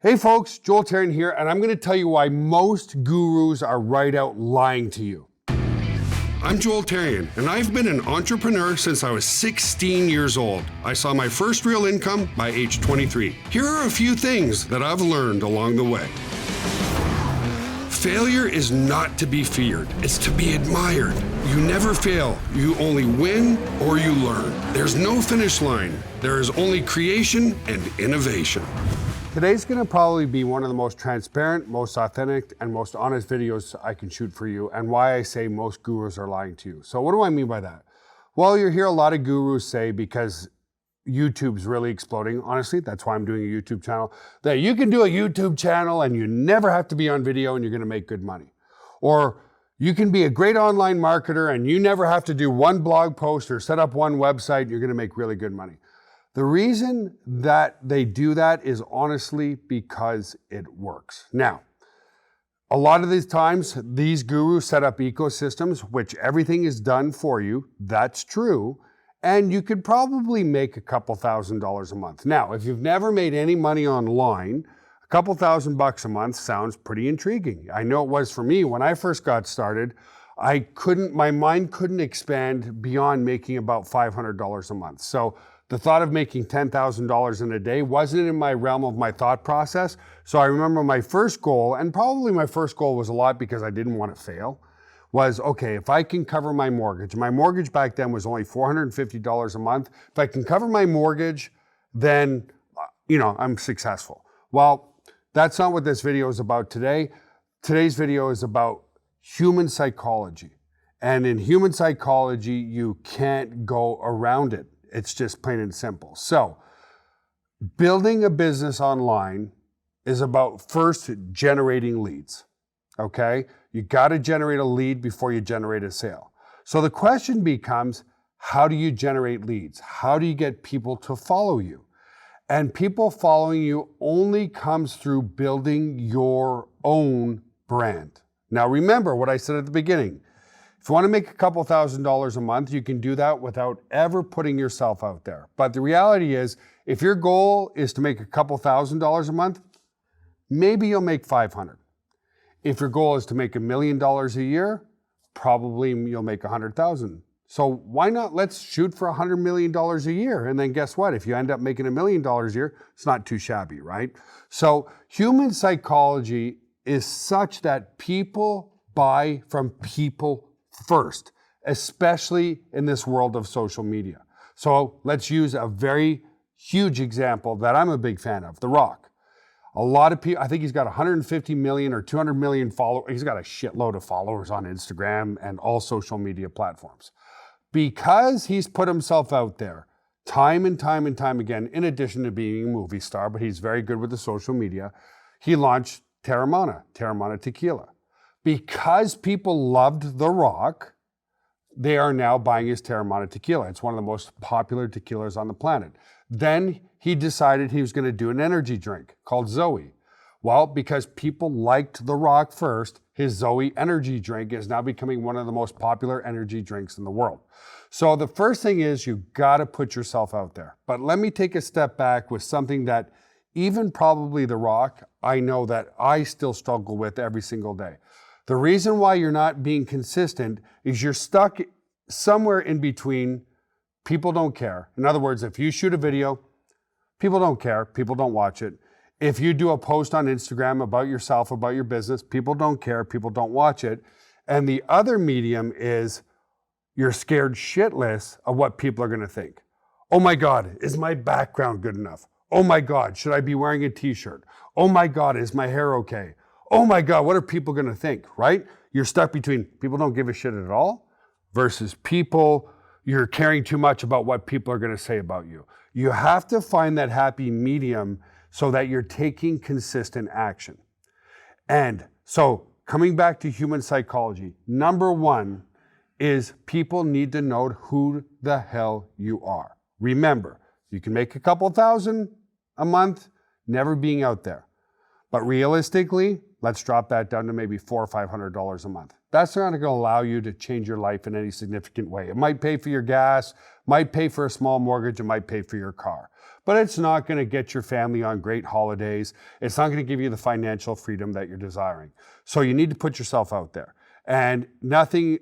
Hey folks, Joel Therien here, and I'm going to tell you why most gurus are right out lying to you. I'm Joel Therien, and I've been an entrepreneur since I was 16 years old. I saw my first real income by age 23. Here are a few things that I've learned along the way. Failure is not to be feared, it's to be admired. You never fail, you only win or you learn. There's no finish line, there is only creation and innovation. Today's gonna probably be one of the most transparent, most authentic, and most honest videos I can shoot for you, and why I say most gurus are lying to you. So what do I mean by that? Well, you hear a lot of gurus say, because YouTube's really exploding, honestly, that's why I'm doing a YouTube channel, that you can do a YouTube channel and you never have to be on video and you're gonna make good money. Or you can be a great online marketer and you never have to do one blog post or set up one website, you're gonna make really good money. The reason that they do that is honestly because it works. Now, a lot of these times, these gurus set up ecosystems, which everything is done for you. That's true. And you could probably make a couple $1,000s a month. Now, if you've never made any money online, a couple $1,000 a month sounds pretty intriguing. I know it was for me when I first got started. My mind couldn't expand beyond making about $500 a month. So the thought of making $10,000 in a day wasn't in my realm of my thought process. So I remember my first goal, and probably my first goal was a lot because I didn't want to fail, was, okay, if I can cover my mortgage back then was only $450 a month. If I can cover my mortgage, then, I'm successful. Well, that's not what this video is about today. Today's video is about human psychology. And in human psychology, you can't go around it. It's just plain and simple. So, building a business online is about first generating leads, okay? You gotta generate a lead before you generate a sale. So the question becomes, how do you generate leads? How do you get people to follow you? And people following you only comes through building your own brand. Now remember what I said at the beginning. If you want to make a couple $1,000s a month, you can do that without ever putting yourself out there. But the reality is, if your goal is to make a couple $1,000s a month, maybe you'll make 500. If your goal is to make $1 million a year, probably you'll make 100,000. So why not let's shoot for $100 million a year? And then guess what? If you end up making $1 million a year, it's not too shabby, right? So human psychology is such that people buy from people first, especially in this world of social media. So let's use a very huge example that I'm a big fan of, The Rock. A lot of people, I think he's got 150 million or 200 million followers. He's got a shitload of followers on Instagram and all social media platforms. Because he's put himself out there time and time and time again, in addition to being a movie star, but he's very good with the social media, he launched Teremana Tequila. Because people loved The Rock, they are now buying his Teremana Tequila. It's one of the most popular tequilas on the planet. Then he decided he was going to do an energy drink called Zoe. Well, because people liked The Rock first, his Zoe energy drink is now becoming one of the most popular energy drinks in the world. So the first thing is you got to put yourself out there. But let me take a step back with something that even probably The Rock, I know that I still struggle with every single day. The reason why you're not being consistent is you're stuck somewhere in between. People don't care. In other words, if you shoot a video, people don't care, people don't watch it. If you do a post on Instagram about yourself, about your business, people don't care, people don't watch it. And the other medium is you're scared shitless of what people are gonna think. Oh my God, is my background good enough? Oh my God, should I be wearing a t-shirt? Oh my God, is my hair okay? Oh my God, what are people gonna think, right? You're stuck between people don't give a shit at all versus you're caring too much about what people are gonna say about you. You have to find that happy medium so that you're taking consistent action. And so coming back to human psychology, number one is people need to know who the hell you are. Remember, you can make a couple $1,000 a month, never being out there. But realistically, let's drop that down to maybe $400 or $500 a month. That's not going to allow you to change your life in any significant way. It might pay for your gas, might pay for a small mortgage, it might pay for your car. But it's not going to get your family on great holidays. It's not going to give you the financial freedom that you're desiring. So you need to put yourself out there. And nothing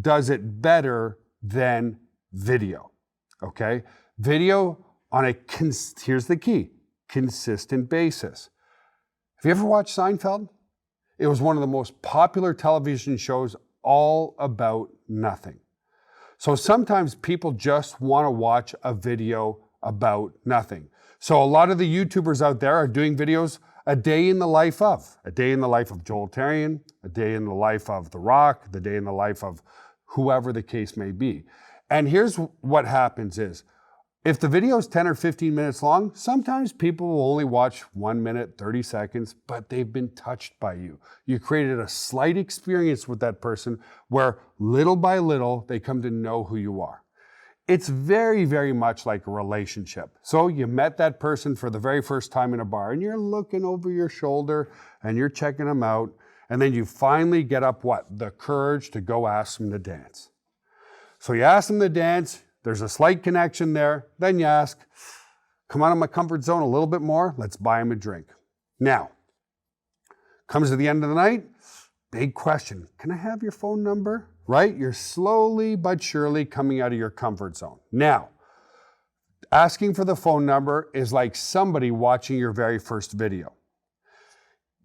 does it better than video, okay? Video on a, here's the key, consistent basis. Have you ever watched Seinfeld? It was one of the most popular television shows all about nothing. So sometimes people just want to watch a video about nothing. So a lot of the YouTubers out there are doing videos a day in the life of Joel Tarian, a day in the life of The Rock, the day in the life of whoever the case may be. And here's what happens is, if the video is 10 or 15 minutes long, sometimes people will only watch 1 minute, 30 seconds, but they've been touched by you. You created a slight experience with that person where little by little, they come to know who you are. It's very, very much like a relationship. So you met that person for the very first time in a bar and you're looking over your shoulder and you're checking them out. And then you finally get up the courage to go ask them to dance. So you ask them to dance, there's a slight connection there. Then you ask, come out of my comfort zone a little bit more, let's buy them a drink. Now, comes to the end of the night, big question, can I have your phone number? Right? You're slowly but surely coming out of your comfort zone. Now, asking for the phone number is like somebody watching your very first video.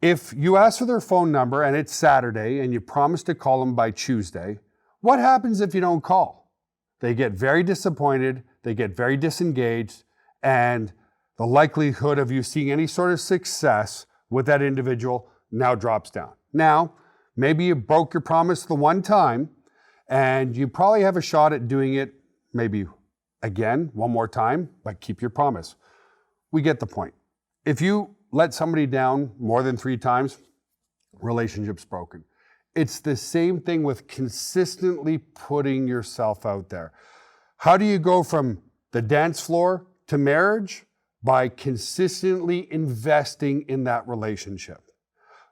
If you ask for their phone number and it's Saturday and you promise to call them by Tuesday, what happens if you don't call? They get very disappointed, they get very disengaged, and the likelihood of you seeing any sort of success with that individual now drops down. Now, maybe you broke your promise the one time, and you probably have a shot at doing it maybe again, one more time, but keep your promise. We get the point. If you let somebody down more than 3 times, relationship's broken. It's the same thing with consistently putting yourself out there. How do you go from the dance floor to marriage? By consistently investing in that relationship.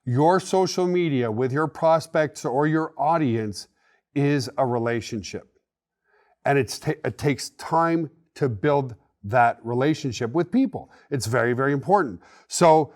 Your social media with your prospects or your audience is a relationship. And it takes time to build that relationship with people. It's very, very important. So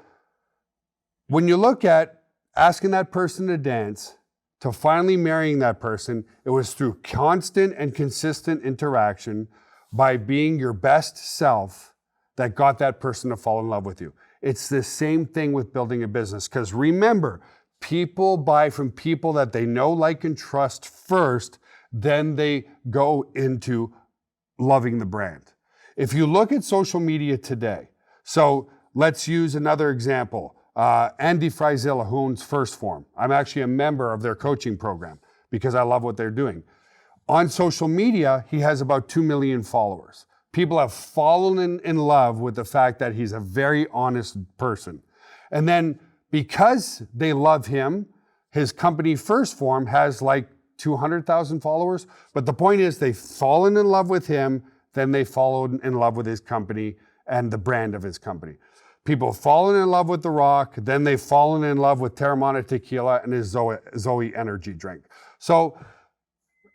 when you look at asking that person to dance, to finally marrying that person, it was through constant and consistent interaction by being your best self that got that person to fall in love with you. It's the same thing with building a business, because remember, people buy from people that they know, like, and trust first, then they go into loving the brand. If you look at social media today, so let's use another example. Andy Frizella, who owns First Form. I'm actually a member of their coaching program because I love what they're doing. On social media, he has about 2 million followers. People have fallen in love with the fact that he's a very honest person. And then because they love him, his company First Form has like 200,000 followers. But the point is, they've fallen in love with him, then they followed in love with his company and the brand of his company. People have fallen in love with The Rock, then they've fallen in love with Teremana Tequila and his Zoe energy drink. So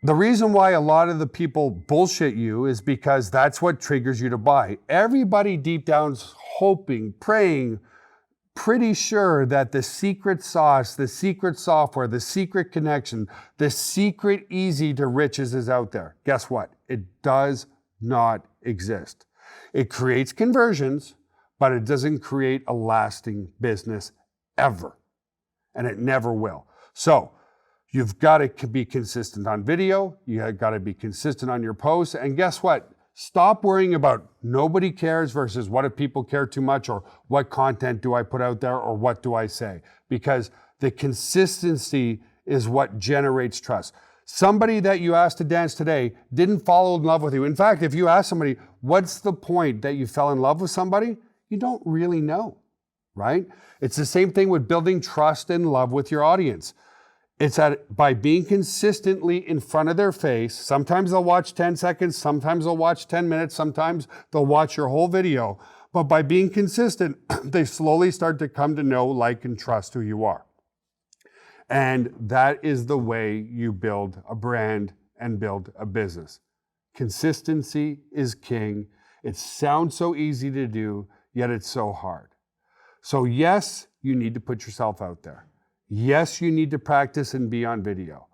the reason why a lot of the people bullshit you is because that's what triggers you to buy. Everybody deep down's hoping, praying, pretty sure that the secret sauce, the secret software, the secret connection, the secret easy to riches is out there. Guess what? It does not exist. It creates conversions, but it doesn't create a lasting business ever. And it never will. So you've got to be consistent on video. You've got to be consistent on your posts. And guess what? Stop worrying about nobody cares versus what if people care too much, or what content do I put out there, or what do I say? Because the consistency is what generates trust. Somebody that you asked to dance today didn't fall in love with you. In fact, if you ask somebody, what's the point that you fell in love with somebody? You don't really know, right? It's the same thing with building trust and love with your audience. It's by being consistently in front of their face. Sometimes they'll watch 10 seconds, sometimes they'll watch 10 minutes, sometimes they'll watch your whole video. But by being consistent, they slowly start to come to know, like, and trust who you are. And that is the way you build a brand and build a business. Consistency is king. It sounds so easy to do, yet it's so hard. So yes, you need to put yourself out there. Yes, you need to practice and be on video.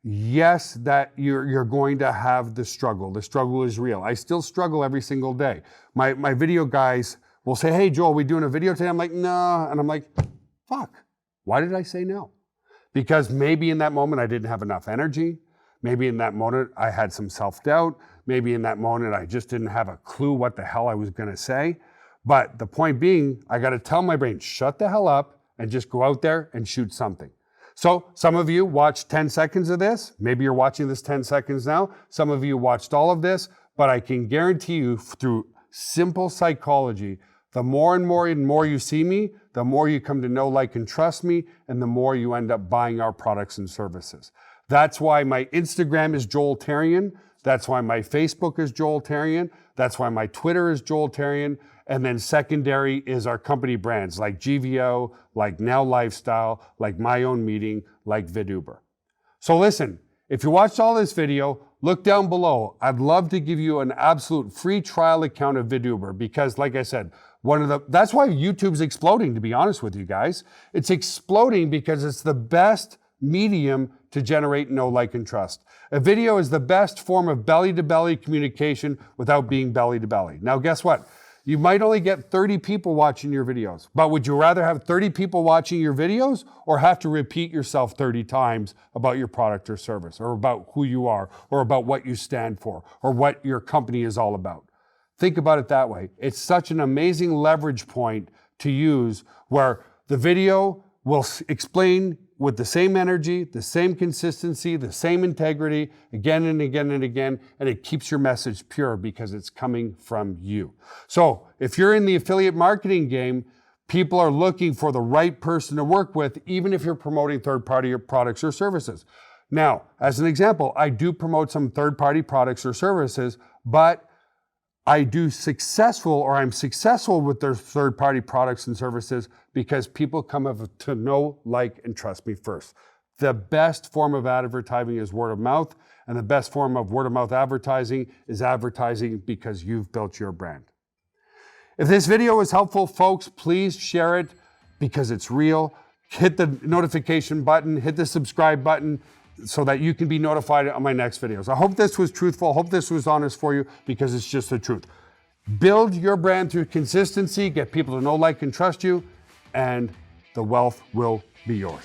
Yes, that you're going to have the struggle. The struggle is real. I still struggle every single day. My video guys will say, hey, Joel, we doing a video today? I'm like, no. And I'm like, fuck, why did I say no? Because maybe in that moment I didn't have enough energy. Maybe in that moment I had some self-doubt. Maybe in that moment I just didn't have a clue what the hell I was gonna say. But the point being, I gotta tell my brain, shut the hell up and just go out there and shoot something. So some of you watched 10 seconds of this. Maybe you're watching this 10 seconds now. Some of you watched all of this, but I can guarantee you through simple psychology, the more and more you see me, the more you come to know, like, and trust me, and the more you end up buying our products and services. That's why my Instagram is Joel Therrien. That's why my Facebook is Joel Therrien. That's why my Twitter is Joel Therrien. And then secondary is our company brands like GVO, like Now Lifestyle, like My Own Meeting, like VidUber. So listen, if you watched all this video, look down below. I'd love to give you an absolute free trial account of VidUber because, like I said, that's why YouTube's exploding, to be honest with you guys. It's exploding because it's the best medium to generate know, like, and trust. A video is the best form of belly-to-belly communication without being belly-to-belly. Now, guess what? You might only get 30 people watching your videos, but would you rather have 30 people watching your videos or have to repeat yourself 30 times about your product or service or about who you are or about what you stand for or what your company is all about? Think about it that way. It's such an amazing leverage point to use where the video will explain with the same energy, the same consistency, the same integrity again and again and again, and it keeps your message pure because it's coming from you. So if you're in the affiliate marketing game, people are looking for the right person to work with, even if you're promoting third-party products or services. Now, as an example, I do promote some third-party products or services, but I'm successful with their third-party products and services because people come to know, like, and trust me first. The best form of advertising is word of mouth, and the best form of word of mouth advertising is advertising because you've built your brand. If this video was helpful, folks, please share it because it's real. Hit the notification button, hit the subscribe button, so that you can be notified on my next videos. I hope this was truthful. I hope this was honest for you because it's just the truth. Build your brand through consistency, get people to know, like, and trust you, and the wealth will be yours.